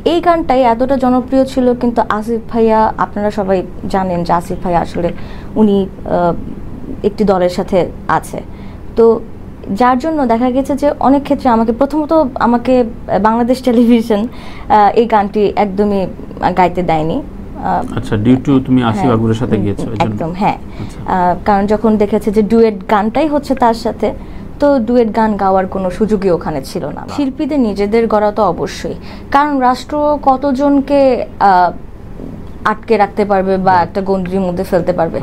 এই গানটাই এতটা জনপ্রিয় ছিল, কিন্তু আসিফ ভাইয়া, আপনারা সবাই জানেন যে আসিফ ভাইয়া আসলে উনি একটি দলের সাথে আছে। তো যার জন্য দেখা গেছে যে অনেক ক্ষেত্রে প্রথমত আমাকে বাংলাদেশ টেলিভিশন এই গানটি একদমই গাইতে দেয়নি। আচ্ছা, ডিউ টু তুমি আসিফ আকবরের সাথে গিয়েছো? একদম, হ্যাঁ। কারণ যখন দেখেছে যে ডুয়েট গানটাই হচ্ছে তার সাথে, তো ডুয়েট গান গাওয়ার কোনো সুযোগই ওখানে ছিল না। শিল্পীদের নিজেদের গড়া তো অবশ্যই, কারণ রাষ্ট্র কতজনকে আটকে রাখতে পারবে বা একটা গণ্ডির মধ্যে ফেলতে পারবে।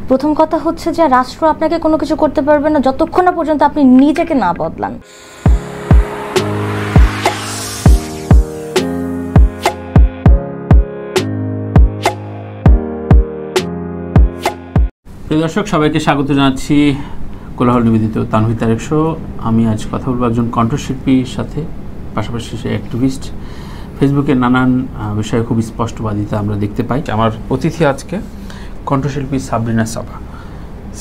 প্রথম কথা হচ্ছে যে রাষ্ট্র আপনাকে কোনো কিছু করতে পারবে না যতক্ষণ না পর্যন্ত আপনি নিজেকে না বদলান। প্রিয় দর্শক, সবাইকে স্বাগত জানাচ্ছি কোলাহল নিবেদিত তানভীর তারেক শো। আমি আজ কথা বলবো একজন কণ্ঠশিল্পীর সাথে, পাশাপাশি সে অ্যাক্টিভিস্ট। ফেসবুকের নানান বিষয়ে খুব স্পষ্টবাদিতা আমরা দেখতে পাই। আমার অতিথি আজকে কণ্ঠশিল্পী সাবরিনা সাবা।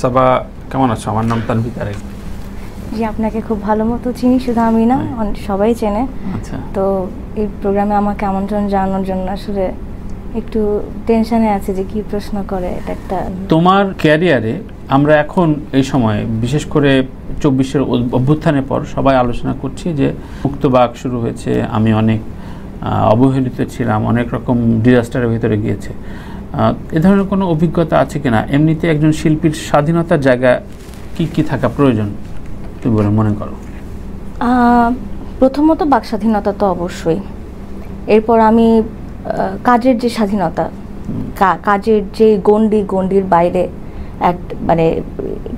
সাবা, কেমন আছো? আমার নাম তানভীর তারেক। জি, আপনাকে খুব ভালো মতো চিনি, শুধু আমি না, সবাই চেনে। আচ্ছা, তো এই প্রোগ্রামে আমাকে আমন্ত্রণ জানানোর জন্য আসলে একটু টেনশনে আছে যে কি প্রশ্ন করে। এটা একটা তোমার ক্যারিয়ারে আমরা এখন এই সময়, বিশেষ করে 24-এর অভ্যুত্থানের পর সবাই আলোচনা করছি যে মুক্তবাক শুরু হয়েছে, আমি অনেক অবহেলিত ছিলাম, অনেক রকম ডিজাস্টারের ভিতরে গিয়েছে। এ ধরনের কোনো অভিজ্ঞতা আছে কিনা? এমনিতে একজন শিল্পীর স্বাধীনতার জায়গা কি কি থাকা প্রয়োজন তুমি বলে মনে করো? প্রথমত বাক স্বাধীনতা তো অবশ্যই। এরপর আমি কাজের যে স্বাধীনতা, কাজের যে গণ্ডির বাইরে মানে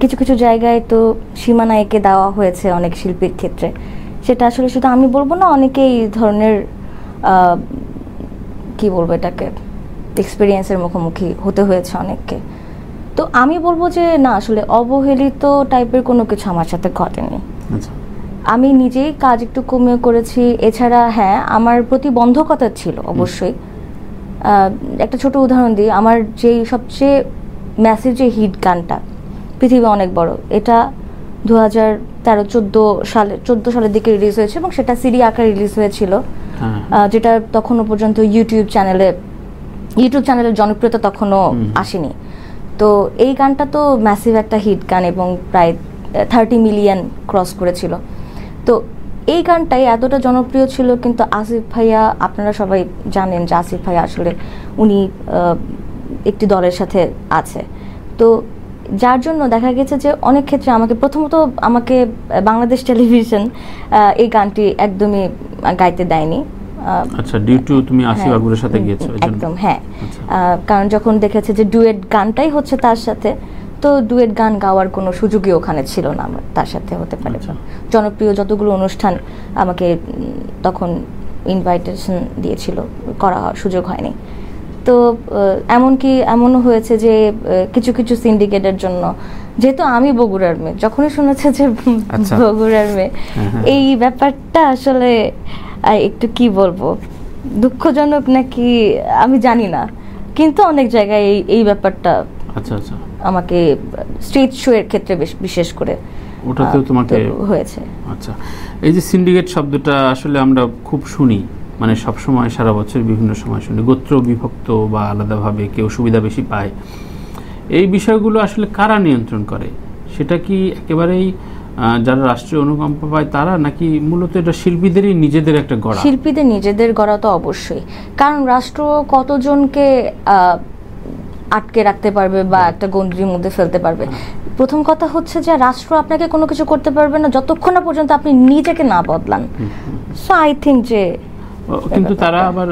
কিছু কিছু জায়গায় তো সীমানা এঁকে দেওয়া হয়েছে অনেক শিল্পীর ক্ষেত্রে। সেটা আসলে শুধু আমি বলবো না, অনেকে এই ধরনের কি বলবো এটাকে এক্সপিরিয়েন্সের মুখোমুখি হতে হয়েছে অনেককে। তো আমি বলবো যে না, আসলে অবহেলিত টাইপের কোনো কিছু আমার সাথে ঘটেনি। আমি নিজেই কাজ একটু কমিয়ে করেছি। এছাড়া হ্যাঁ, আমার প্রতিবন্ধকতা ছিল অবশ্যই। একটা ছোট উদাহরণ দিই, আমার যেই সবচেয়ে ম্যাসিভ যে হিট গানটা পৃথিবী অনেক বড়, এটা 2013-14 সালের দিকে রিলিজ হয়েছে এবং সেটা সিডি আকারে রিলিজ হয়েছিল, যেটা তখনও পর্যন্ত ইউটিউব চ্যানেলের জনপ্রিয়তা তখনও আসেনি। তো এই গানটা তো ম্যাসিভ একটা হিট গান এবং প্রায় 30 মিলিয়ন ক্রস করেছিল। তো এই গানটাই এতটা জনপ্রিয় ছিল, কিন্তু আসিফ ভাইয়া, আপনারা সবাই জানেন যে আসিফ ভাইয়া আসলে উনি একটি দলের সাথে আছে। তো যার জন্য দেখা গেছে যে অনেক ক্ষেত্রে প্রথমত আমাকে বাংলাদেশ টেলিভিশন এই গানটি একদমই গাইতে দেয়নি। আচ্ছা, ডিউ টু তুমি আসিফ আকবরের সাথে গিয়েছো? একদম, হ্যাঁ। কারণ যখন দেখেছে যে ডুয়েট গানটাই হচ্ছে তার সাথে, তো ডুয়েট গান গাওয়ার কোনো সুযোগই ওখানে ছিল না আমার তার সাথে হতে পারে। জনপ্রিয় যতগুলো অনুষ্ঠান আমাকে তখন ইনভাইটেশন দিয়েছিল, করা সুযোগ হয়নি। তো এমনও হয়েছে যে কিছু কিছু সিন্ডিকেটের জন্য, যেহেতু আমি বগুড়ার মেয়ে, যখনই শুনেছে যে বগুড়ার মেয়ে, এই ব্যাপারটা আসলে একটু কি বলবো, দুঃখজনক নাকি আমি জানি না, কিন্তু অনেক জায়গায় এই ব্যাপারটা আমাকে স্টেজ শো এর ক্ষেত্রে বিশেষ করে ওটাতেও তোমাকে হয়েছে। আচ্ছা, এই যে সিন্ডিকেট শব্দটা আসলে আমরা খুব শুনি, মানে সব সময় সারা বছর বিভিন্ন সময় শুনি, গোত্র বিভক্ত বা আলাদাভাবে কেউ সুবিধা বেশি পায়। এই বিষয়গুলো আসলে কারা নিয়ন্ত্রণ করে? সেটা কি একেবারেই যারা রাষ্ট্রীয় অনুকম্পা পায় তারা, নাকি মূলত এটা শিল্পীদেরই নিজেদের একটা গড়া? শিল্পীদের নিজেদের গড়া তো অবশ্যই, কারণ রাষ্ট্র কতজনকে আটকে রাখতে পারবে বা একটা গণ্ডির মধ্যে ফেলতে পারবে। প্রথম কথা হচ্ছে যে রাষ্ট্র আপনাকে কোনো কিছু করতে পারবে না যতক্ষণ না পর্যন্ত আপনি নিজেকে না বদলান। সো আই থিঙ্ক যে কিন্তু তারা আবার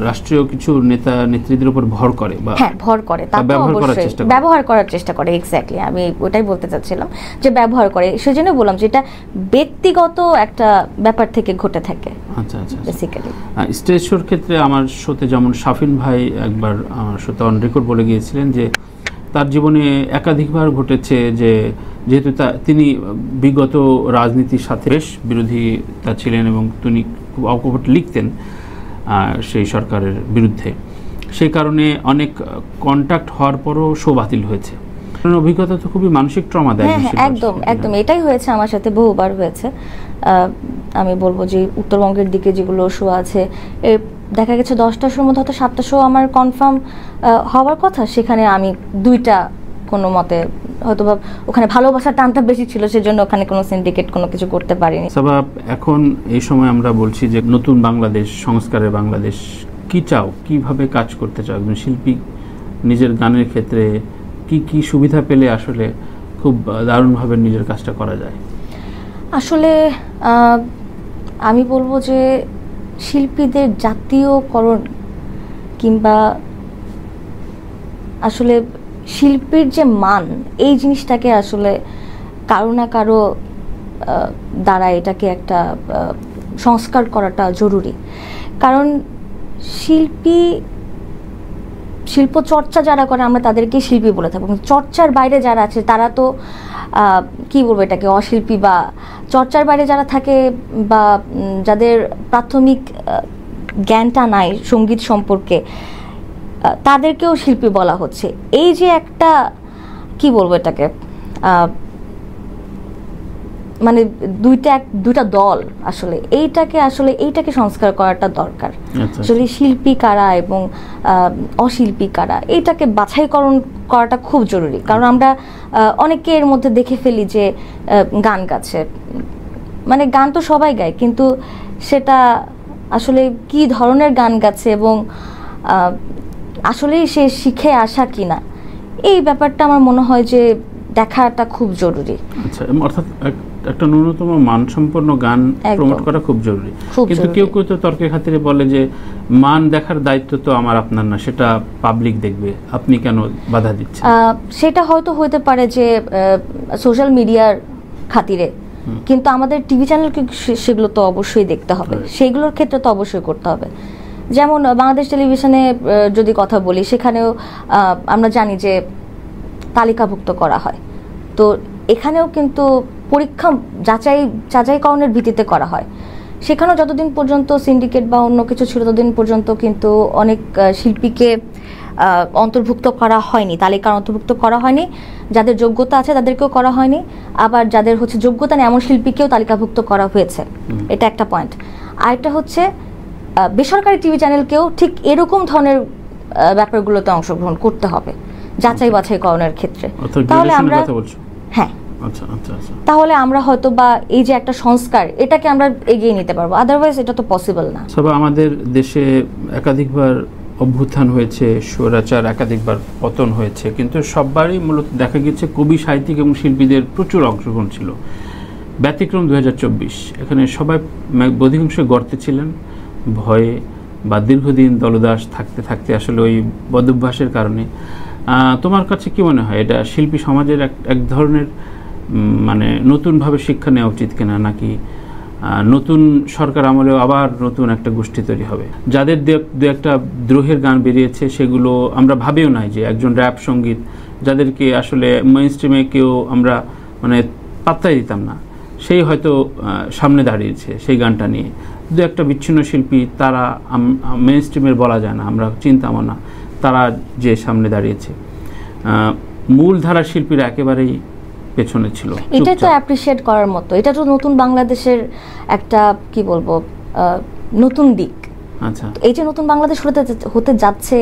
রাষ্ট্রীয় কিছু নেতা নেত্রীদের উপর ভর করে, বা হ্যাঁ ভর করে, তা অবশ্যই ব্যবহার করার চেষ্টা করে। এক্স্যাক্টলি, আমি ওটাই বলতে চাচ্ছিলাম যে ব্যবহার করে। সেজন্য বললাম যে এটা ব্যক্তিগত একটা ব্যাপার থেকে ঘটে থাকে। আচ্ছা আচ্ছা, বেসিক্যালি স্টেজ শোর ক্ষেত্রে আমার শোতে যেমন শাফিন ভাই একবার আমার শোতে অন রেকর্ড বলে গিয়েছিলেন যে তার জীবনে একাধিকবার ঘটেছে যে যেহেতু তিনি বিগত রাজনীতির সাথে বেশ বিরোধিতা ছিলেন এবং তিনি খুব অকপট লিখতেন সেই সরকারের বিরুদ্ধে, সেই কারণে অনেক কন্ট্যাক্ট হওয়ার পরও শো বাতিল হয়েছে। অভিজ্ঞতা তো খুবই মানসিক ট্রমা দেয়। হ্যাঁ, একদম একদম, এটাই হয়েছে আমার সাথে, বহুবার হয়েছে। আমি বলবো যে উত্তরবঙ্গের দিকে যেগুলো শো আছে, দেখা গেছে 10টার শোর মধ্যে হয়তো 7টা শো আমার কনফার্ম হওয়ার কথা, সেখানে আমি 2টা কোনো মতে হয়তো বা ওখানে ভালোবাসার টানটা বেশি ছিল, সেজন্য ওখানে কোনো সিন্ডিকেট কোনো কিছু করতে পারিনি। সাবাব, এখন এই সময় আমরা বলছি যে নতুন বাংলাদেশ, সংস্কারের বাংলাদেশ, কি চাও, কিভাবে কাজ করতে চাও একজন শিল্পী নিজের গানের ক্ষেত্রে, কি কি সুবিধা পেলে আসলে খুব দারুণভাবে নিজের কাজটা করা যায়? আসলে আমি বলবো যে শিল্পীদের জাতীয়করণ কিংবা আসলে শিল্পীর যে মান, এই জিনিসটাকে আসলে কারো না কারো দ্বারা এটাকে একটা সংস্কার করাটা জরুরি। কারণ শিল্প চর্চা যারা করে আমরা তাদেরকে শিল্পী বলে থাকবো, চর্চার বাইরে যারা আছে তারা তো কি বলবো এটাকে অশিল্পী, বা চর্চার বাইরে যারা থাকে বা যাদের প্রাথমিক জ্ঞানটা নাই সঙ্গীত সম্পর্কে, তাদেরকেও শিল্পী বলা হচ্ছে। এই যে একটা কি বলবো এটাকে মানে দুইটা দল, আসলে এইটাকে সংস্কার করাটা দরকার। আসলে শিল্পী কারা এবং অশিল্পী কারা, এইটাকে বাছাইকরণ করাটা খুব জরুরি। কারণ আমরা অনেকে এর মধ্যে দেখে ফেলি যে গান গাচ্ছে, মানে গান তো সবাই গায়, কিন্তু সেটা আসলে কি ধরনের গান গাচ্ছে এবং আসলেই সে শিখে আসা কিনা, এই ব্যাপারটা আমার মনে হয় যে দেখাটা খুব জরুরি। আচ্ছা, অর্থাৎ একটা ন্যূনতম মানসম্পন্ন গান প্রমোট করা খুব জরুরি। কিন্তু কেউ কেউ তো তর্কের খাতিরে বলে যে মান দেখার দায়িত্ব তো আমার আপনার না, সেটা পাবলিক দেখবে, আপনি কেন বাধা দিচ্ছেন? সেটা হয়তো হতে পারে যে সোশ্যাল মিডিয়ার খাতিরে, কিন্তু আমাদের টিভি চ্যানেলকে সেগুলো তো অবশ্যই দেখতে হবে, সেগুলোর ক্ষেত্রে তো অবশ্যই করতে হবে। যেমন বাংলাদেশ টেলিভিশনে যদি কথা বলি, সেখানেও আমরা জানি যে তালিকাভুক্ত করা হয়, তো এখানেও কিন্তু পরীক্ষা যাচাইকরণের ভিত্তিতে করা হয়। সেখানেও যতদিন পর্যন্ত সিন্ডিকেট বা অন্য কিছু ছিল ততদিন পর্যন্ত কিন্তু অনেক শিল্পীকে অন্তর্ভুক্ত করা হয়নি, তালিকার অন্তর্ভুক্ত করা হয়নি। যাদের যোগ্যতা আছে তাদেরকেও করা হয়নি, আবার যাদের হচ্ছে যোগ্যতা নেই এমন শিল্পীকেও তালিকাভুক্ত করা হয়েছে। এটা একটা পয়েন্ট। আরেকটা হচ্ছে বেসরকারি টিভি চ্যানেলকেও ঠিক এরকম ধরনের ব্যাপারগুলোতে অংশগ্রহণ করতে হবে যাচাই বাছাইকরণের ক্ষেত্রে। তাহলে আমরা হ্যাঁ তাহলে আমরা হয়তো বা এই যে একটা সংস্কার, এটাকে আমরা এগিয়ে নিতে পারবো, আদারওয়াইজ এটা তো পসিবল না। সবাই আমাদের দেশে একাধিকবার অভ্যুত্থান হয়েছে, স্বৈরাচার একাধিকবার পতন হয়েছে, কিন্তু সববারই মূলত দেখা গেছে কবি, সাহিত্যিক এবং শিল্পীদের প্রচুর অংশগ্রহণ ছিল। ব্যতিক্রম 2024, এখানে সবাই অধিকাংশ গর্তে ছিলেন, ভয়ে বা দীর্ঘদিন দলদাস থাকতে থাকতে আসলে ওই বদভ্যাসের কারণে। তোমার কাছে কি মনে হয়, এটা শিল্পী সমাজের এক ধরনের মানে নতুনভাবে শিক্ষা নেওয়া উচিত কিনা, নাকি নতুন সরকার আমলেও আবার নতুন একটা গোষ্ঠী তৈরি হবে? যাদের দু একটা দ্রোহের গান বেরিয়েছে সেগুলো আমরা ভাবিও নাই যে একজন র্যাপ সঙ্গীত, যাদেরকে আসলে মেইনস্ট্রিমে কেউ আমরা মানে পাত্তাই দিতাম না, সেই হয়তো সামনে দাঁড়িয়েছে সেই গানটা নিয়ে। দু একটা বিচ্ছিন্ন শিল্পী, তারা মেইনস্ট্রিমের বলা যায় না, আমরা চিন্তামও না, তারা যে সামনে দাঁড়িয়েছে। মূলধারার শিল্পীরা একেবারেই পেছনে ছিল। এটা তো অ্যাপ্রিশিয়েট করার মতো, এটা তো নতুন বাংলাদেশের একটা কি বলবো নতুন দিক। আচ্ছা, এই যে নতুন বাংলাদেশ হতে যাচ্ছে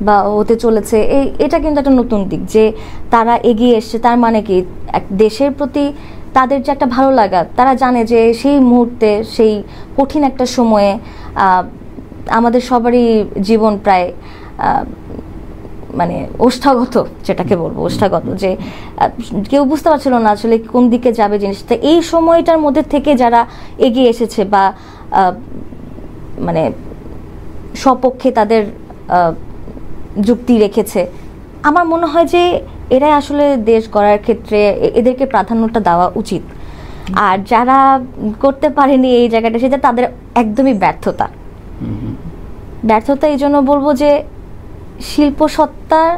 বা হতে চলেছে, এটা কিন্তু একটা নতুন দিক যে তারা এগিয়ে এসছে। তার মানে কি দেশের প্রতি তাদের যে একটা ভালো লাগা, তারা জানে যে সেই মুহূর্তে, সেই কঠিন একটা সময়ে আমাদের সবারই জীবন প্রায় মানে ওষ্ঠাগত, যেটাকে বলবো ওষ্ঠাগত, যে কেউ বুঝতে পারছিল না আসলে কোন দিকে যাবে জিনিসটা। এই সময়টার মধ্যে থেকে যারা এগিয়ে এসেছে বা মানে স্বপক্ষে তাদের যুক্তি রেখেছে, আমার মনে হয় যে এরাই আসলে দেশ গড়ার ক্ষেত্রে এদেরকে প্রাধান্যটা দেওয়া উচিত। আর যারা করতে পারেনি এই জায়গাটা, সেটা তাদের একদমই ব্যর্থতা। এই জন্য বলবো যে শিল্প সত্তার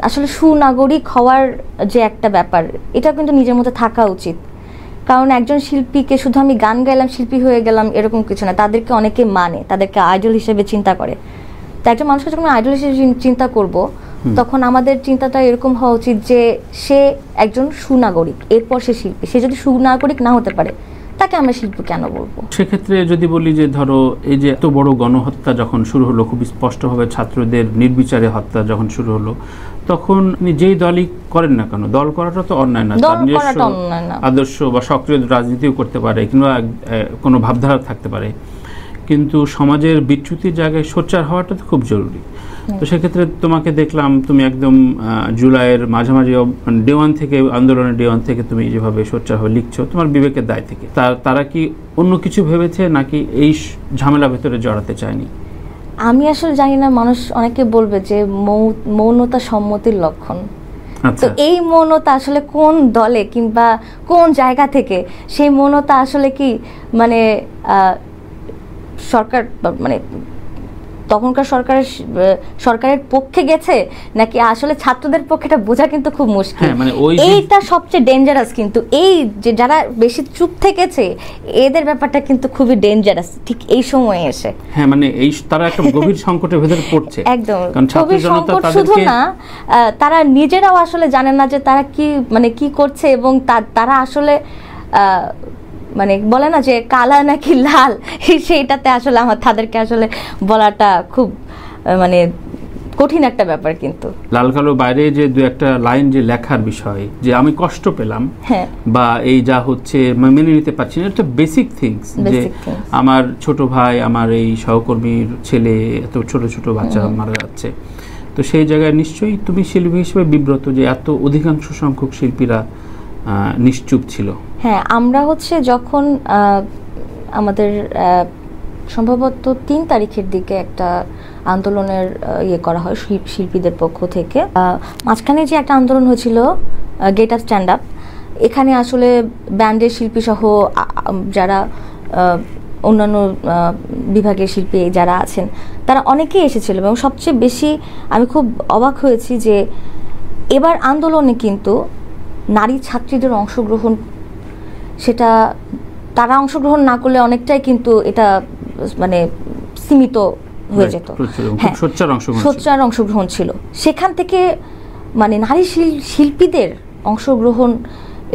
আসলে সুনাগরিক হওয়ার যে একটা ব্যাপার, এটা কিন্তু নিজের মধ্যে থাকা উচিত। কারণ একজন শিল্পীকে শুধু আমি গান গাইলাম শিল্পী হয়ে গেলাম এরকম কিছু না, তাদেরকে অনেকে মানে, তাদেরকে আইডল হিসেবে চিন্তা করে। তো একজন মানুষকে যখন আইডল হিসেবে চিন্তা করব, তখন আমাদের চিন্তাটা এরকম হওয়া উচিত যে সে একজন সুনাগরিক, এরপর সে শিল্পী। সে যদি সুনাগরিক না হতে পারে তাকে আমরা শিল্পী কেন বলবো? সেক্ষেত্রে যদি বলি যে ধরো এই যে এত বড় গণহত্যা যখন শুরু হলো, খুব স্পষ্টভাবে ছাত্রদের নির্বিচারে হত্যা যখন শুরু হলো, তখন যেই দলই করেন না কেন, দল করাটা তো অন্যায় না, তার নিজস্ব আদর্শ বা সক্রিয় রাজনীতিও করতে পারে কিংবা কোনো ভাবধারা থাকতে পারে, কিন্তু সমাজের বিচ্যুতির জায়গায় সোচ্চার হওয়াটা তো খুব জরুরি। তো সেক্ষেত্রে তোমাকে দেখলাম তুমি একদম জুলাইয়ের মাঝামাঝি ডে ওয়ান থেকে, আন্দোলনের ডে ওয়ান থেকে তুমি যেভাবে সোচ্চার হয়ে লিখছো তোমার বিবেকের দায় থেকে, তারা কি অন্য কিছু ভেবেছে নাকি এই ঝামেলা ভেতরে জড়াতে চায়নি? আমি আসলে জানি না, মানুষ অনেকে বলবে যে মৌনতা সম্মতির লক্ষণ। তো এই মৌনতা আসলে কোন দলে কিংবা কোন জায়গা থেকে, সেই মৌনতা আসলে কি মানে সরকার মানে তখনকার সরকারের পক্ষে গেছে নাকি আসলে ছাত্রদের পক্ষে, এটা বোঝা কিন্তু খুব মুশকিল। এইটা সবচেয়ে ডেঞ্জারাস, কিন্তু এই যে যারা বেশি চুপ থেকেছে এদের ব্যাপারটা কিন্তু খুবই ডেঞ্জারাস ঠিক এই সময়ে এসে। হ্যাঁ, মানে এই তারা একটা গভীর সংকটের ভেতরে পড়ছে। একদম গভীর সংকট, শুধু না তারা নিজেরাও আসলে জানেন না যে তারা কি মানে কি করছে, এবং তারা আসলে মানে বলে না যে কালা নাকি লাল, সেইটাতে আসলে তাদেরকে আসলে বলাটা খুব মানে কঠিন একটা ব্যাপার। কিন্তু লাল কালো বাইরে যে দু একটা লাইন যে লেখার বিষয়, যে আমি কষ্ট পেলাম বা এই যা হচ্ছে মেনে নিতে পারছি না, এটা বেসিক থিংস। যে আমার ছোট ভাই, আমার এই সহকর্মীর ছেলে, এত ছোট ছোট বাচ্চা মারা যাচ্ছে, তো সেই জায়গায় নিশ্চয়ই তুমি শিল্পী হিসেবে বিব্রত যে এত অধিকাংশ সংখ্যক শিল্পীরা নিশ্চুপ ছিল। হ্যাঁ, আমরা যখন আমাদের সম্ভবত ৩ তারিখের দিকে একটা আন্দোলনের ইয়ে করা হয় শিল্পীদের পক্ষ থেকে, মাঝখানে যে একটা আন্দোলন হয়েছিল গেট আপ স্ট্যান্ড আপ, এখানে আসলে ব্যান্ডের শিল্পী সহ যারা অন্যান্য বিভাগের শিল্পী যারা আছেন তারা অনেকেই এসেছিল, এবং সবচেয়ে বেশি আমি খুব অবাক হয়েছি যে এবার আন্দোলনে কিন্তু নারী ছাত্রীদের অংশগ্রহণ, সেটা তারা অংশগ্রহণ না করলে অনেকটাই কিন্তু এটা মানে সীমিত হয়ে যেত। হ্যাঁ, সোচ্চার অংশগ্রহণ ছিল। সেখান থেকে মানে নারী শিল্পীদের অংশগ্রহণ,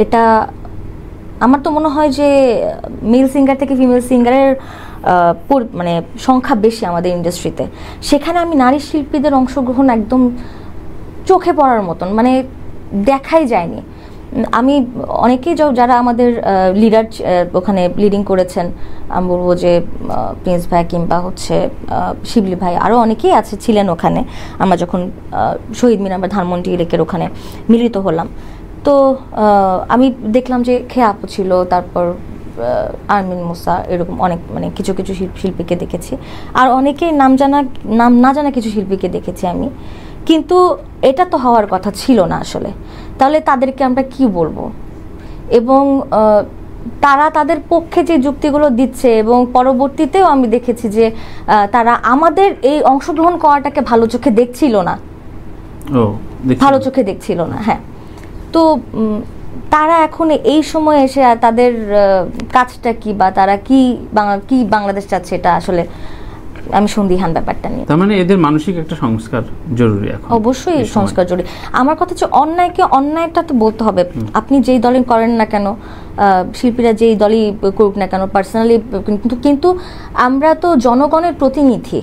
এটা আমার তো মনে হয় যে মেল সিঙ্গার থেকে ফিমেল সিঙ্গারের মানে সংখ্যা বেশি আমাদের ইন্ডাস্ট্রিতে। সেখানে আমি নারী শিল্পীদের অংশগ্রহণ একদম চোখে পড়ার মতন মানে দেখাই যায়নি। আমি অনেকেই যারা আমাদের লিডার ওখানে লিডিং করেছেন, আমি বলবো যে প্রিন্স ভাই কিংবা শিবলি ভাই, আরও অনেকেই ছিলেন ওখানে। আমরা যখন শহীদ মিনার বা ধানমন্ডি লেকের ওখানে মিলিত হলাম, তো আমি দেখলাম যে খেয়া আপু ছিল, তারপর আরমিন মুসা, এরকম অনেক মানে কিছু কিছু শিল্পীকে দেখেছি, আর অনেকেই নাম না জানা কিছু শিল্পীকে দেখেছি আমি। কিন্তু এটা তো হওয়ার কথা ছিল না আসলে। তাহলে তাদেরকে আমরা কি বলবো? এবং তারা তাদের পক্ষে যে যুক্তিগুলো দিচ্ছে, এবং পরবর্তীতেও আমি দেখেছি যে তারা আমাদের এই অংশগ্রহণ করাটাকে ভালো চোখে দেখছিল না, হ্যাঁ। তো তারা এখন এই সময় এসে তাদের কাজটা কি বা তারা কি বাংলাদেশ চাচ্ছে, এটা আসলে আমি সন্দিহান ব্যাপারটা নিয়ে। তার মানে এদের মানসিক একটা সংস্কার জরুরি এখন। অবশ্যই সংস্কার জরুরি। আমার কথা হচ্ছে অন্যায়কে অন্যায়টা তো বলতে হবে। আপনি যেই দলই করেন না কেন, শিল্পীরা যেই দলই করুক না কেন, পার্সোনালি কিন্তু আমরা তো জনগণের প্রতিনিধি,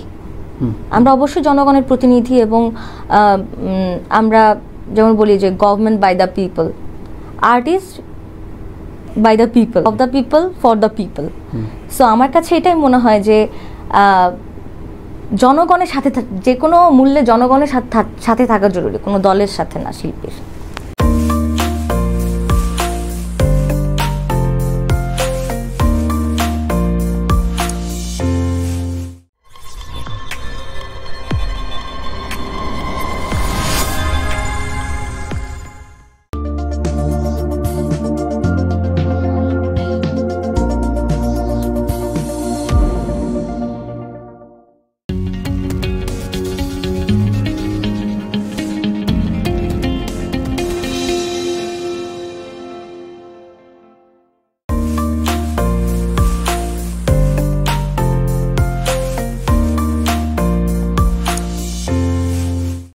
আমরা অবশ্যই জনগণের প্রতিনিধি, এবং আমরা যেমন বলি যে government by the people, artist by the people, of the people, for the people. So আমার কাছে এটাই মনে হয় যে জনগণের সাথে, যে কোনো মূল্যে জনগণের সাথে থাকা জরুরি, কোনো দলের সাথে না শিল্পীর।